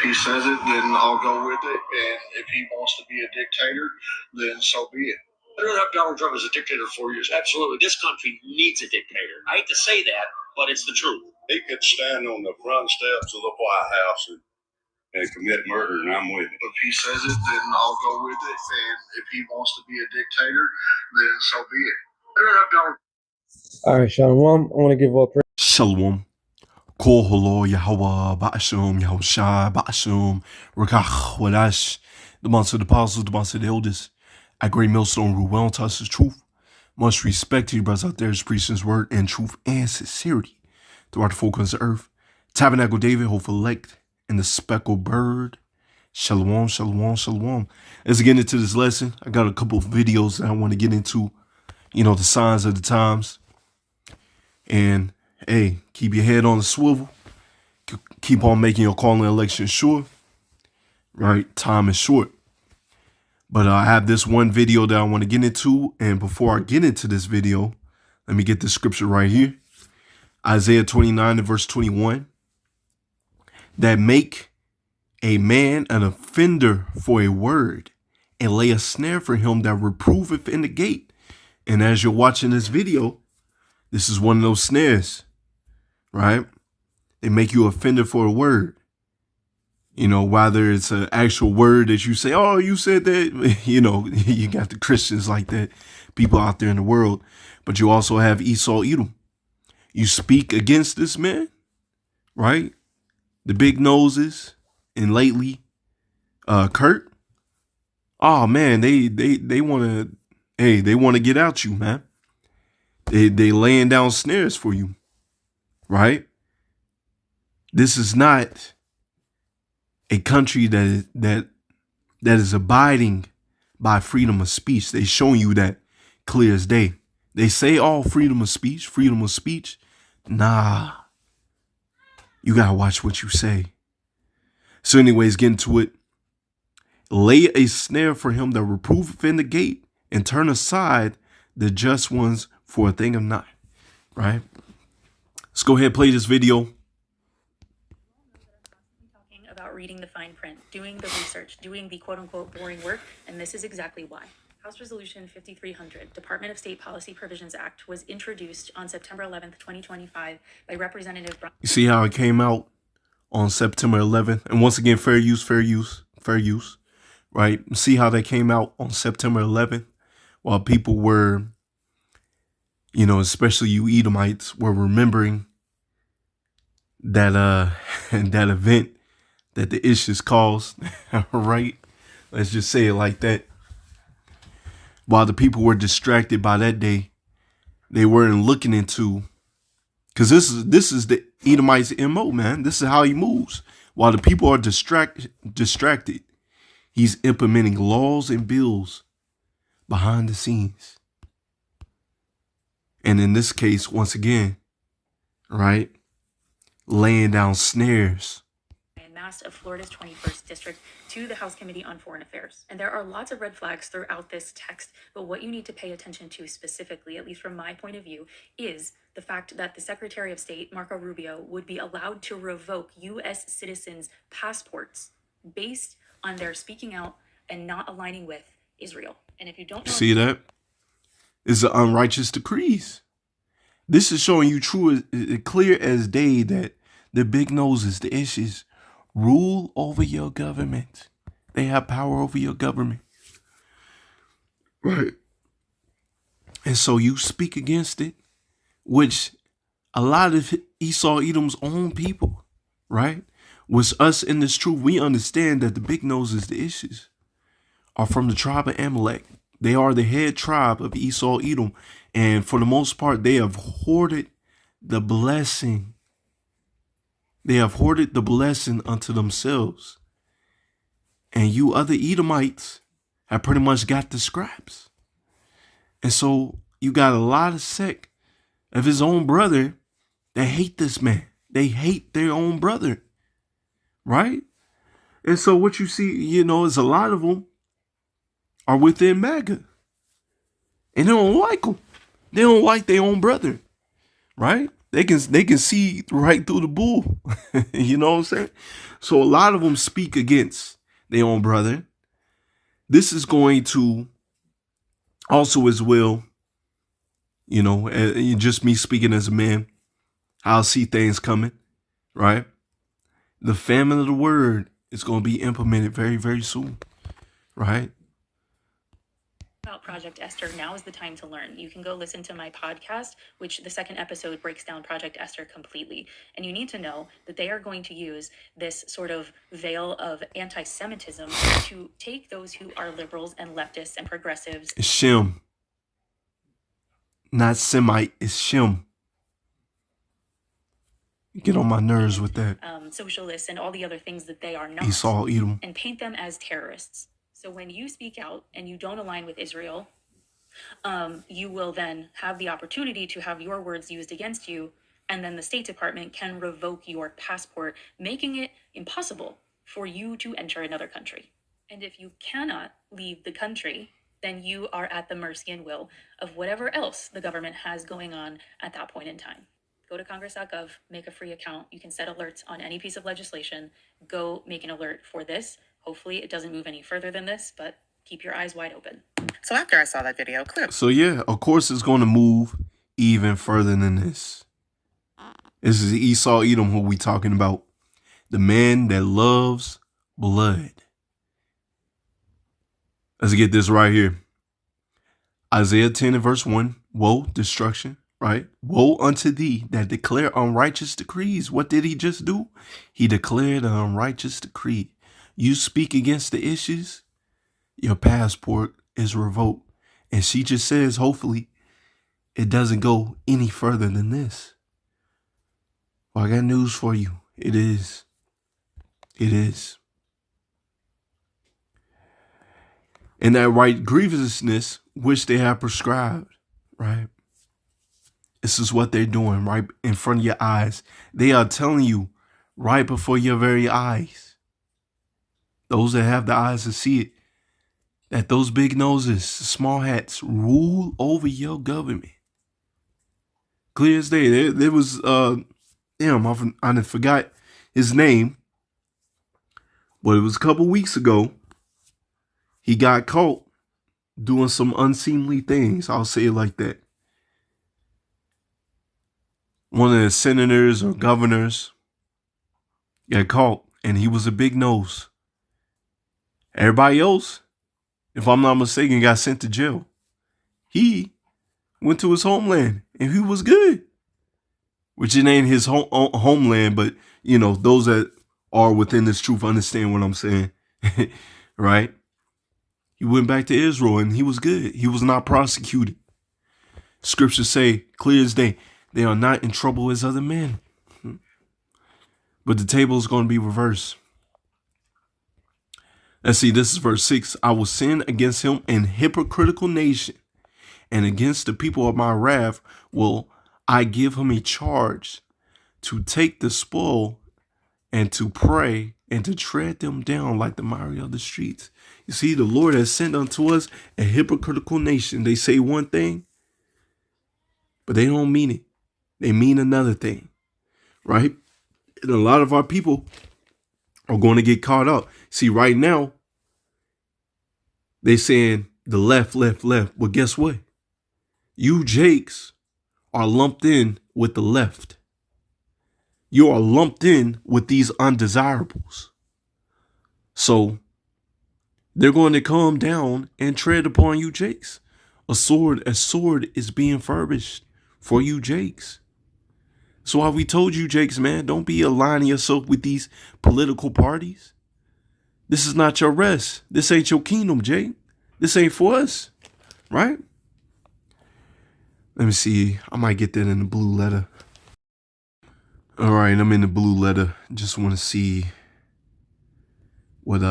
he says it, then I'll go with it. And if he wants to be a dictator, then so be it. I'd rather have Donald Trump as a dictator for 4 years. Absolutely. This country needs a dictator. I hate to say that, but it's the truth. He could stand on the front steps of the White House and commit murder, and I'm with it. If he says it, then I'll go with it. And if he wants to be a dictator, then so be it. I'd rather have Donald. All right, Shalom. I want to give all praise. Shalom. Kol holo Yahweh Ba'ashum Yahushai Ba'ashum Rakach Wadash. The months of the apostles, the months of the elders. At Great Millstone Rule, well touch his truth. Much respect to you brothers out there who's preaching his word in truth and sincerity throughout the four corners of the earth. Tabernacle David, hopeful elect, and the speckled bird. Shalom, shalom, shalom. As we get into this lesson, I got a couple of videos that I want to get into. You know, the signs of the times. And hey, keep your head on the swivel. Keep on making your calling election sure. Right? Time is short. But I have this one video that I want to get into. And before I get into this video, let me get the scripture right here. Isaiah 29 and verse 21. That make a man an offender for a word, and lay a snare for him that reproveth in the gate. And as you're watching this video, this is one of those snares, right? They make you offended for a word. You know, whether it's an actual word that you say, oh, you said that, you know, you got the Christians like that, people out there in the world, but you also have Esau Edom. You speak against this man, right? The big noses, and lately, Kurt. Oh man, they want to, hey, they want to get at you, man. They laying down snares for you, right? This is not a country that is abiding by freedom of speech. They showing you that clear as day. They say, oh, freedom of speech, freedom of speech. Nah, you gotta watch what you say. So anyways, get into it. Lay a snare for him that reproveth in the gate, and turn aside the just ones for a thing of naught, right? Let's go ahead and play this video. Talking about reading the fine print, doing the research, doing the quote-unquote boring work, and this is exactly why. House Resolution 5300, Department of State Policy Provisions Act, was introduced on September 11th, 2025 by Representative Brown. You see how it came out on September 11th? And once again, fair use, fair use, fair use, right? See how that came out on September 11th while people were, you know, especially you Edomites, were remembering that that event that the issues caused, right? Let's just say it like that. While the people were distracted by that day, they weren't looking into, because this is the Edomite's MO, man. This is how he moves. While the people are distracted, he's implementing laws and bills behind the scenes. And in this case, once again, right, laying down snares. Massed of Florida's 21st District to the House Committee on Foreign Affairs. And there are lots of red flags throughout this text, but what you need to pay attention to specifically, at least from my point of view, is the fact that the Secretary of State, Marco Rubio, would be allowed to revoke U.S. citizens' passports based on their speaking out and not aligning with Israel. And if you don't know— See that? It's the unrighteous decrees. This is showing you true, clear as day that the big noses, the issues, rule over your government. They have power over your government. Right. And so you speak against it, which a lot of Esau Edom's own people, right? Was us in this truth, we understand that the big noses, the issues, are from the tribe of Amalek. They are the head tribe of Esau Edom. And for the most part, they have hoarded the blessing. They have hoarded the blessing unto themselves. And you other Edomites have pretty much got the scraps. And so you got a lot of sect of his own brother that hate this man. They hate their own brother. Right? And so what you see, you know, is a lot of them are within MAGA. And they don't like them. They don't like their own brother. Right? They can see right through the bull. You know what I'm saying? So a lot of them speak against their own brother. This is going to also as well, you know, just me speaking as a man, I'll see things coming, right? The famine of the word is going to be implemented very, very soon, right? About Project Esther, now is the time to learn. You can go listen to my podcast, which the second episode breaks down Project Esther completely. And you need to know that they are going to use this sort of veil of anti-Semitism to take those who are liberals and leftists and progressives. It's Shem. Not Semite, it's Shem. You get on my nerves with that. Socialists and all the other things that they are not. Esau, Edom. And paint them as terrorists. So when you speak out and you don't align with Israel, you will then have the opportunity to have your words used against you, and then the State Department can revoke your passport, making it impossible for you to enter another country. And if you cannot leave the country, then you are at the mercy and will of whatever else the government has going on at that point in time. Go to congress.gov, make a free account. You can set alerts on any piece of legislation. Go make an alert for this. Hopefully it doesn't move any further than this, but keep your eyes wide open. So after I saw that video, So yeah, of course it's going to move even further than this. This is Esau Edom who we talking about. The man that loves blood. Let's get this right here. Isaiah 10 and verse 1. Woe, destruction, right? Woe unto thee that declare unrighteous decrees. What did he just do? He declared an unrighteous decree. You speak against the issues, your passport is revoked. And she just says, hopefully, it doesn't go any further than this. Well, I got news for you. It is. It is. And that right grievousness which they have prescribed, right? This is what they're doing right in front of your eyes. They are telling you right before your very eyes. Those that have the eyes to see it, that those big noses, small hats rule over your government. Clear as day. There was, I forgot his name, but it was a couple weeks ago. He got caught doing some unseemly things. I'll say it like that. One of the senators or governors got caught, and he was a big nose. Everybody else, if I'm not mistaken, got sent to jail. He went to his homeland, and he was good. Which it ain't his homeland, but, you know, those that are within this truth understand what I'm saying. Right? He went back to Israel, and he was good. He was not prosecuted. Scriptures say, clear as day, they are not in trouble as other men. But the table is going to be reversed. Let's see, this is verse 6. I will sin against him an hypocritical nation, and against the people of my wrath will I give him a charge to take the spoil and to pray and to tread them down like the miry of the streets. You see, the Lord has sent unto us a hypocritical nation. They say one thing, but they don't mean it. They mean another thing, right? And a lot of our people are going to get caught up. See, right now, they saying the left. Well, guess what? You Jakes are lumped in with the left. You are lumped in with these undesirables. So they're going to come down and tread upon you Jakes. A sword is being furbished for you Jakes. So why we told you Jakes, man, don't be aligning yourself with these political parties. This is not your rest. This ain't your kingdom, Jake. This ain't for us, right? Let me see. I might get that in the blue letter. All right, I'm in the blue letter. Just want to see what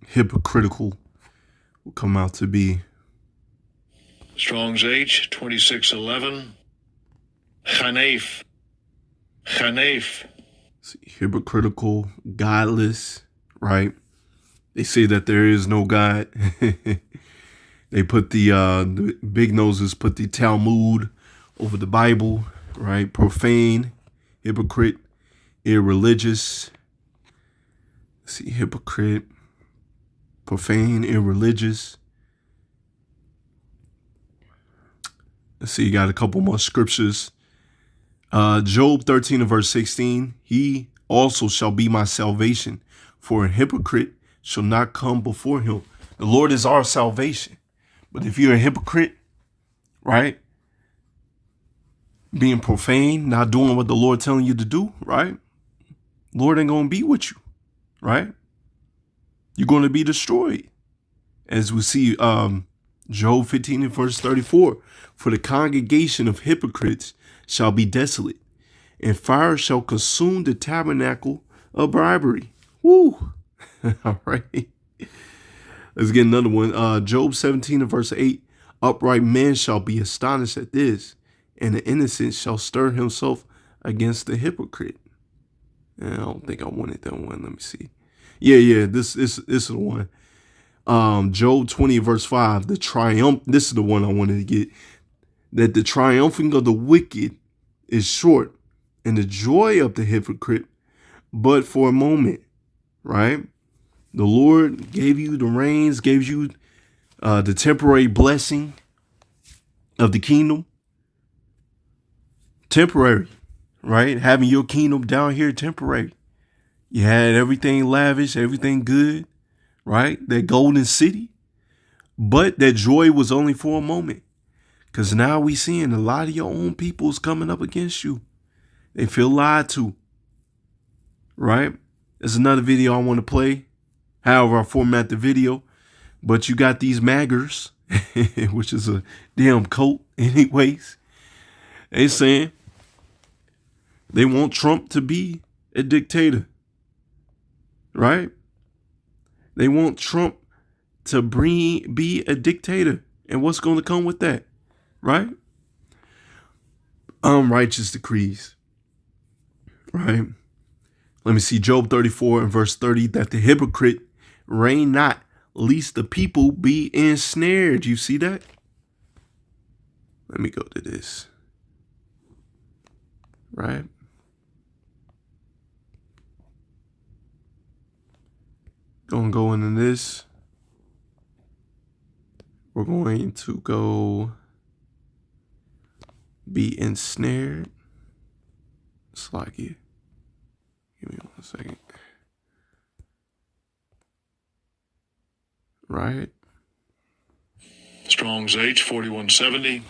hypocritical will come out to be. Strong's H.2611. Hanef. See, hypocritical, godless, right? They say that there is no God. They put the big noses put the Talmud over the Bible, right? Profane, hypocrite, irreligious. Let's see, hypocrite, profane, irreligious. Let's see, you got a couple more scriptures. Job 13 and verse 16. He also shall be my salvation, for a hypocrite shall not come before him. The Lord is our salvation. But if you're a hypocrite, right? Being profane, not doing what the Lord telling you to do, right? Lord ain't going to be with you, right? You're going to be destroyed. As we see Job 15 and verse 34. For the congregation of hypocrites shall be desolate, and fire shall consume the tabernacle of bribery. Woo! All right. Let's get another one. Job 17 and verse 8. Upright men shall be astonished at this, and the innocent shall stir himself against the hypocrite. And I don't think I wanted that one. Let me see. Yeah. This is the one. Job 20 verse 5. The triumph. This is the one I wanted to get. That the triumphing of the wicked is short, and the joy of the hypocrite but for a moment. Right? The Lord gave you the reins, gave you the temporary blessing of the kingdom. Temporary, right? Having your kingdom down here, temporary. You had everything lavish, everything good, right? That golden city. But that joy was only for a moment. Because now we seeing a lot of your own people's coming up against you. They feel lied to, right? There's another video I want to play. However I format the video. But you got these maggers, which is a damn cult anyways. They saying they want Trump to be a dictator, right? They want Trump to be a dictator. And what's going to come with that, right? Unrighteous decrees, right? Let me see Job 34 and verse 30, that the hypocrite reign not, lest the people be ensnared. You see that? Let me go to this, right? Gonna go into this. We're going to go be ensnared. It's like it. Give me 1 second. Right. Strong's H.4170.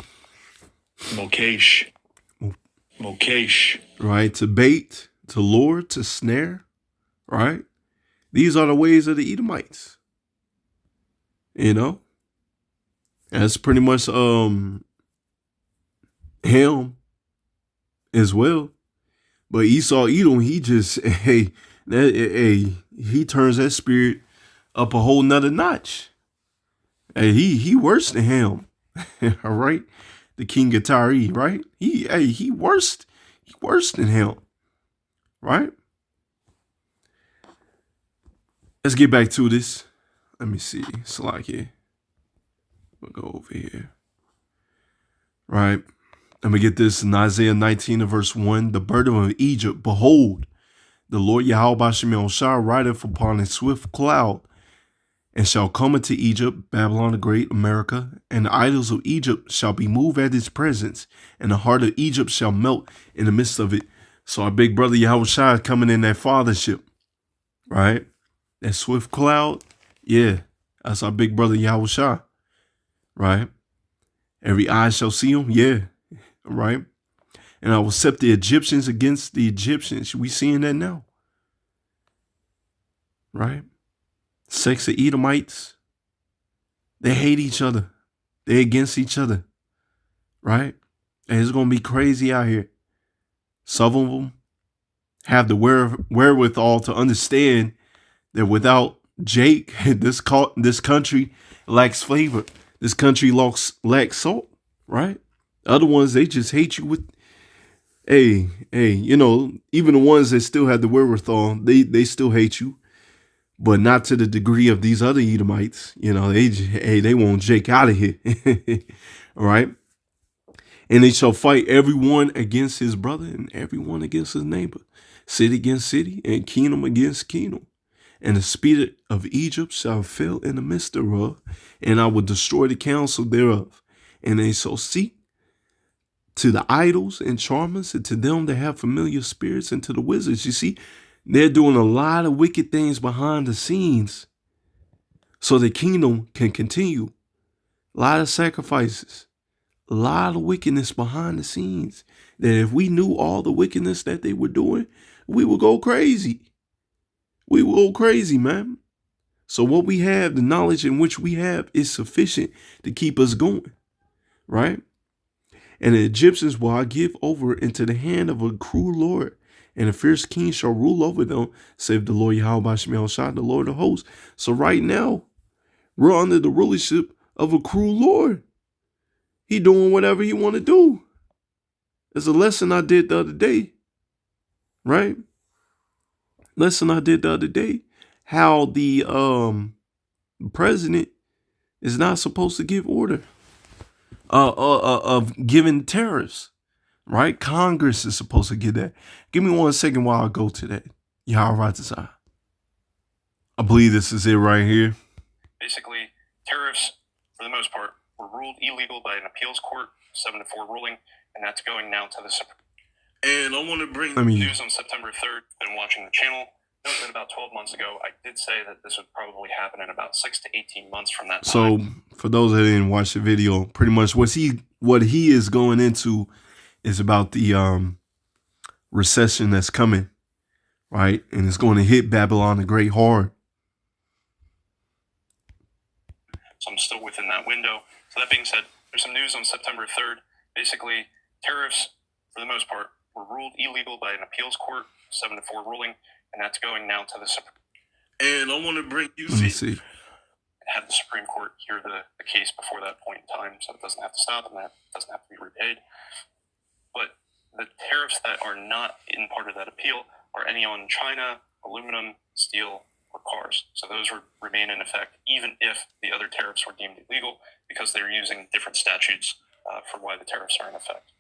Mokesh. Right. To bait, to lure, to snare. Right. These are the ways of the Edomites. You know. That's pretty much him as well. But Esau Edom, he just he turns that spirit up a whole nother notch. Hey, he worse than him. All right. The king of Tyre, right? He worse than him. Right? Let's get back to this. Let me see. Slack here. We'll go over here. Right. Let me get this in Isaiah 19 verse 1. The burden of Egypt, behold, the Lord Yahweh shall rideth upon a swift cloud, and shall come into Egypt, Babylon the Great, America, and the idols of Egypt shall be moved at his presence, and the heart of Egypt shall melt in the midst of it. So our big brother Yahweh is coming in that fathership, right? That swift cloud, yeah, that's our big brother Yahweh, right? Every eye shall see him, yeah, right? And I will set the Egyptians against the Egyptians. We seeing that now, right? Sex of Edomites, they hate each other. They're against each other, right? And it's going to be crazy out here. Some of them have the wherewithal to understand that without Jake, this country lacks flavor. This country lacks salt, right? Other ones, they just hate you with, hey, you know, even the ones that still have the wherewithal, they still hate you. But not to the degree of these other Edomites. You know, they want Jake out of here. All right. And they shall fight everyone against his brother and everyone against his neighbor, city against city, and kingdom against kingdom. And the spirit of Egypt shall fail in the midst thereof, and I will destroy the counsel thereof. And they shall seek to the idols and charmers, and to them that have familiar spirits, and to the wizards. You see, they're doing a lot of wicked things behind the scenes so the kingdom can continue. A lot of sacrifices, a lot of wickedness behind the scenes, that if we knew all the wickedness that they were doing, we would go crazy. We will go crazy, man. So what we have, the knowledge in which we have, is sufficient to keep us going, right? And the Egyptians will I give over into the hand of a cruel Lord, and a fierce king shall rule over them, save the Lord Yahweh Shemel Shah, the Lord of hosts. So right now, we're under the rulership of a cruel Lord. He doing whatever he want to do. There's a lesson I did the other day, right? Lesson I did the other day, how the president is not supposed to give order of giving tariffs, right? Congress is supposed to get that. Give me 1 second while I go to that. Yahweh, I believe this is it right here. Basically, tariffs, for the most part, were ruled illegal by an appeals court, 7-4 ruling, and that's going now to the Supreme. And I want to bring news on September 3rd. Been watching the channel. Note that about 12 months ago, I did say that this would probably happen in about 6 to 18 months from that time. So, for those that didn't watch the video, pretty much what he is going into is about the recession that's coming, right? And it's going to hit Babylon the Great hard. So I'm still within that window. So that being said, there's some news on September 3rd. Basically, tariffs, for the most part, were ruled illegal by an appeals court, 7-4 ruling, and that's going now to the Supreme. And I want to bring you. Let me see. Have the Supreme Court hear the case before that point in time, so it doesn't have to stop and that doesn't have to be repaid. But the tariffs that are not in part of that appeal are any on China, aluminum, steel, or cars. So those would remain in effect even if the other tariffs were deemed illegal, because they're using different statutes for why the tariffs are in effect.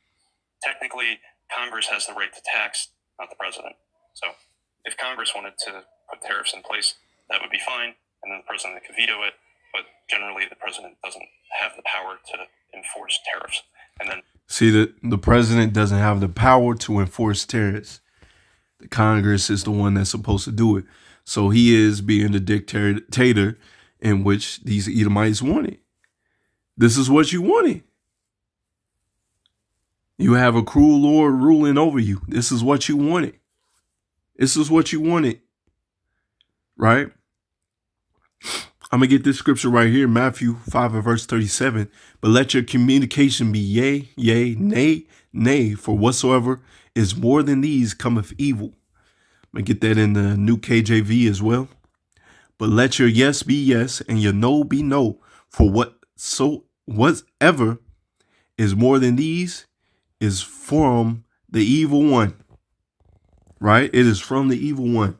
Technically, Congress has the right to tax, not the president. So if Congress wanted to put tariffs in place, that would be fine, and then the president could veto it. But generally, the president doesn't have the power to enforce tariffs. And then see that the president doesn't have the power to enforce tariffs. The Congress is the one that's supposed to do it. So he is being the dictator in which these Edomites wanted. This is what you wanted. You have a cruel Lord ruling over you. This is what you wanted. This is what you wanted. Right? I'm going to get this scripture right here, Matthew 5 and verse 37. But let your communication be yea, yea, nay, nay, for whatsoever is more than these cometh evil. I'm going to get that in the new KJV as well. But let your yes be yes and your no be no, for whatever is more than these is from the evil one. Right? It is from the evil one.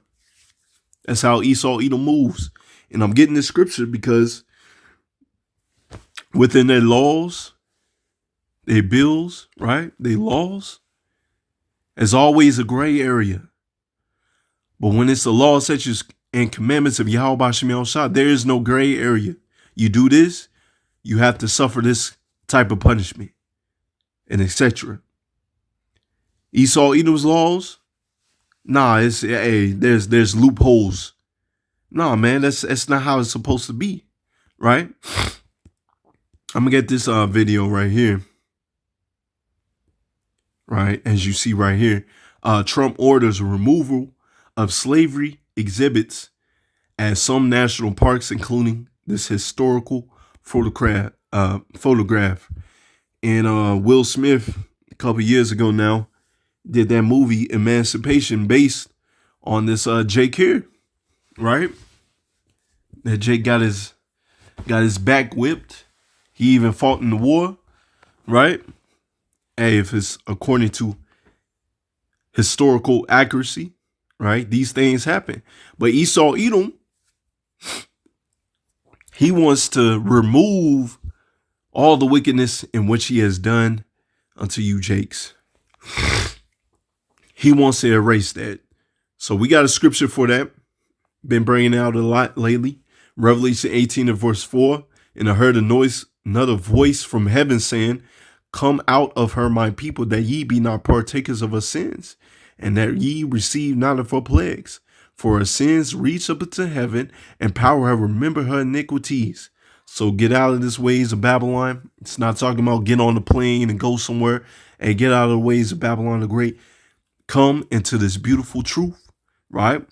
That's how Esau Edom moves. And I'm getting this scripture because within their laws, their bills, right? Their laws, there's always a gray area. But when it's the law, statutes, and commandments of Yahweh Shemel Shah, there is no gray area. You do this, you have to suffer this type of punishment, and etc. Esau Edom's laws, there's loopholes. Nah, man, that's not how it's supposed to be, right? I'm gonna get this video right here, right? As you see right here, Trump orders removal of slavery exhibits at some national parks, including this historical photograph. And Will Smith, a couple years ago now, did that movie Emancipation based on this Jake here, right? That Jake got his back whipped. He even fought in the war, right? Hey, if it's according to historical accuracy, right? These things happen. But Esau Edom, he wants to remove all the wickedness in which he has done unto you, Jakes. He wants to erase that. So we got a scripture for that. Been bringing out a lot lately. Revelation 18 and verse 4. And I heard another voice from heaven saying, come out of her, my people, that ye be not partakers of her sins, and that ye receive not of her plagues. For her sins reach up into heaven, and power have remembered her iniquities. So get out of this ways of Babylon. It's not talking about get on the plane and go somewhere and get out of the ways of Babylon the Great. Come into this beautiful truth, right?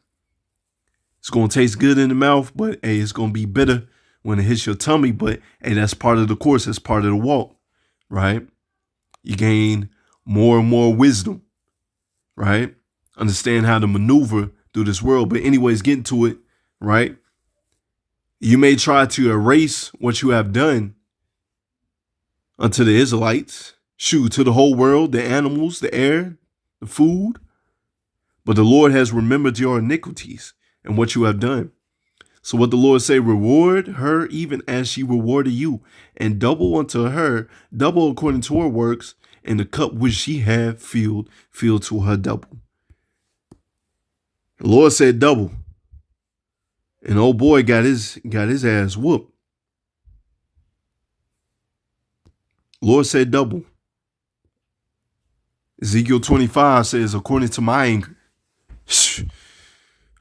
It's going to taste good in the mouth, but hey, it's going to be bitter when it hits your tummy. But hey, that's part of the course. That's part of the walk, right? You gain more and more wisdom, right? Understand how to maneuver through this world. But anyways, getting to it, right? You may try to erase what you have done unto the Israelites, to the whole world, the animals, the air, the food. But the Lord has remembered your iniquities and what you have done. So what the Lord say, reward her even as she rewarded you, and double unto her, double according to her works, and the cup which she had filled to her double. The Lord said double. And old boy got his ass whooped. Lord said double. Ezekiel 25 says, according to my anger.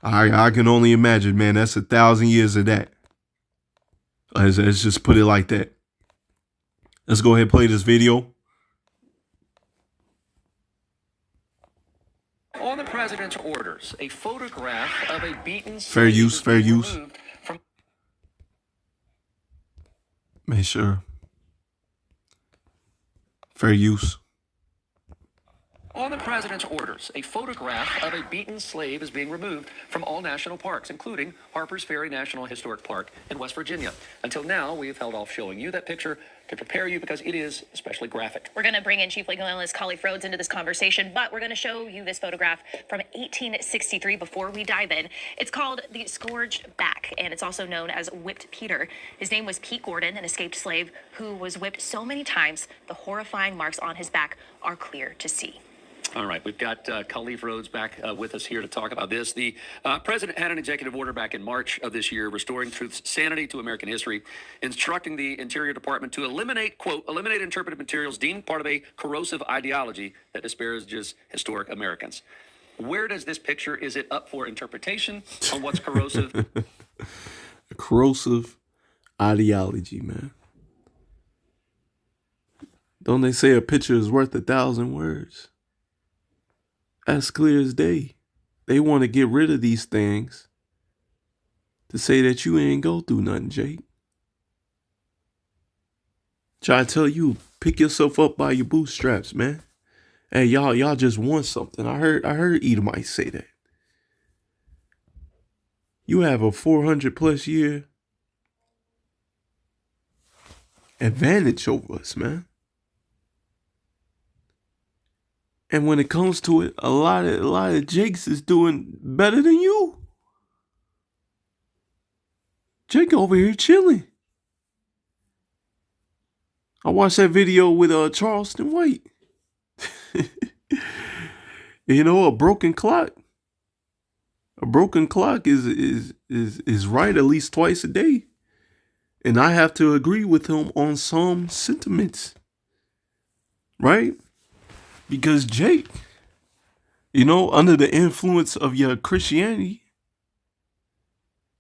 I can only imagine, man. That's 1,000 years of that. Let's just put it like that. Let's go ahead and play this video. On the president's orders, a photograph of a beaten fair use. Make sure. Fair use. On the president's orders, a photograph of a beaten slave is being removed from all national parks, including Harper's Ferry National Historic Park in West Virginia. Until now, we have held off showing you that picture to prepare you because it is especially graphic. We're going to bring in Chief Legal Analyst Khalif Rhodes into this conversation, but we're going to show you this photograph from 1863 before we dive in. It's called The Scourged Back, and it's also known as Whipped Peter. His name was Pete Gordon, an escaped slave who was whipped so many times, the horrifying marks on his back are clear to see. All right, we've got Khalif Rhodes back with us here to talk about this. The president had an executive order back in March of this year restoring truth's sanity to American history, instructing the Interior Department to eliminate, quote, eliminate interpretive materials deemed part of a corrosive ideology that disparages historic Americans. Where does this picture, is it up for interpretation on what's corrosive? A corrosive ideology, man. Don't they say a picture is worth 1,000 words? As clear as day. They want to get rid of these things to say that you ain't go through nothing, Jake. Try to tell you, pick yourself up by your bootstraps, man. Hey, y'all just want something. I heard Edomite say that. You have a 400 plus year advantage over us, man. And when it comes to it, a lot of Jakes is doing better than you. Jake over here chilling. I watched that video with Charleston White. You know, a broken clock. A broken clock is right at least twice a day. And I have to agree with him on some sentiments. Right? Because Jake, you know, under the influence of your Christianity,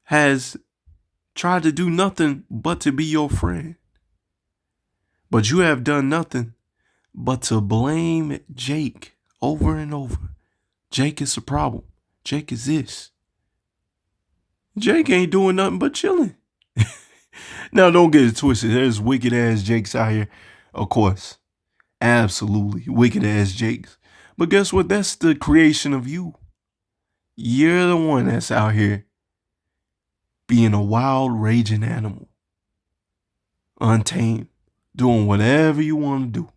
has tried to do nothing but to be your friend. But you have done nothing but to blame Jake over and over. Jake is a problem. Jake is this. Jake ain't doing nothing but chilling. Now, don't get it twisted. There's wicked ass Jakes out here, of course. Absolutely. Wicked ass Jakes. But guess what? That's the creation of you. You're the one that's out here being a wild, raging animal. Untamed. Doing whatever you want to do.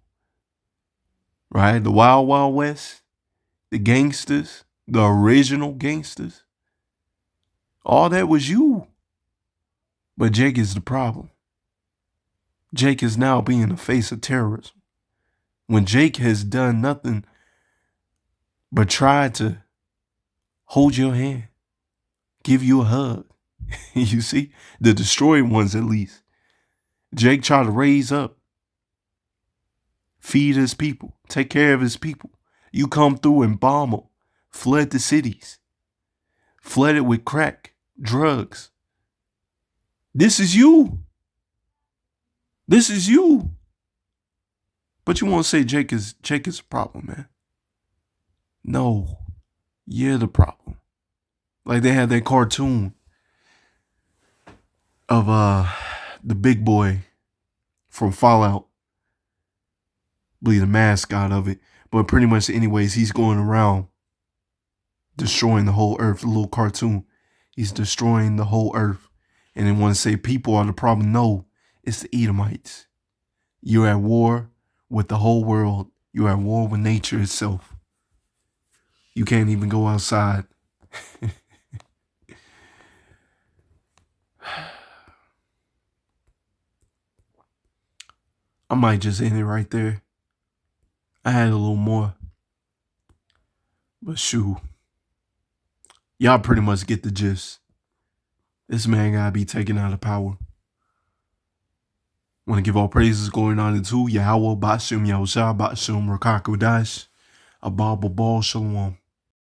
Right? The Wild Wild West. The gangsters. The original gangsters. All that was you. But Jake is the problem. Jake is now being the face of terrorism. when Jake has done nothing but try to hold your hand, give you a hug. You see, the destroyed ones at least. Jake tried to raise up, feed his people, take care of his people. You come through and bomb them, fled the cities, flooded with crack, drugs. This is you. This is you. But you won't say Jake is a problem, man. No, you're the problem. Like they had that cartoon of the big boy from Fallout, believe the mascot of it. But pretty much anyways, he's going around destroying the whole earth, the little cartoon. He's destroying the whole earth. And they want to say people are the problem. No, it's the Edomites. You're at war with the whole world. You're at war with nature itself. You can't even go outside. I might just end it right there. I had a little more. But shoot. Y'all pretty much get the gist. This man gotta be taken out of power. Want to give all praises going on to Yahweh, Basum, Yahushua, Basum, Rakakudash, Abba, Babal, Shalom.